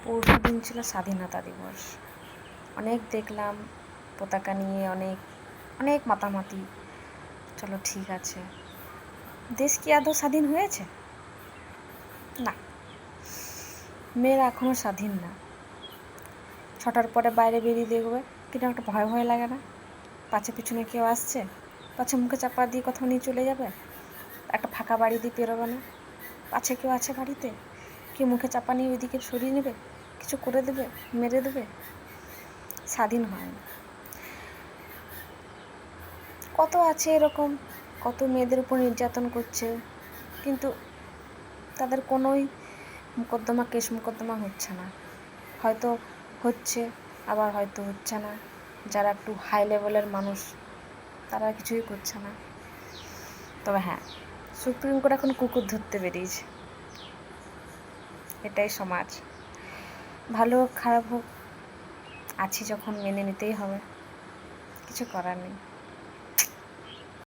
পরশুদিন ছিল স্বাধীনতা দিবস। অনেক দেখলাম পতাকা নিয়ে অনেক অনেক মাতামাতি। চলো ঠিক আছে, দেশ কি আদৌ স্বাধীন হয়েছে? না, মেয়েরা এখনও স্বাধীন না। 6টার পরে বাইরে বেরিয়ে দেখবে কিন্তু একটা ভয় ভয় লাগে না? পাছে পিছনে কেউ আসছে, পাছে মুখে চাপা দিয়ে কোথাও নিয়ে চলে যাবে, একটা ফাঁকা বাড়ি দিয়ে পেরোবে না, পাছে কেউ আছে বাড়িতে, কেউ মুখে চাপা নিয়ে ওইদিকে সরিয়ে নেবে, কিছু করে দেবে, মেরে দেবে। স্বাধীন হয়নি। কত আছে এরকম, কত মেয়েদের উপর নির্যাতন করছে, কিন্তু তাদের কোনোই কেস মোকদ্দমা হচ্ছে না। হয়তো হচ্ছে, আবার হয়তো হচ্ছে না। যারা একটু হাই লেভেলের মানুষ তারা কিছুই করছে না। তবে হ্যাঁ, সুপ্রিম কোর্ট এখন কুকুর ধরতে বেরিয়েছে। এটাই সমাজ। ভালো হোক খারাপ হোক, আছি যখন মেনে নিতেই হবে, কিছু করার নেই।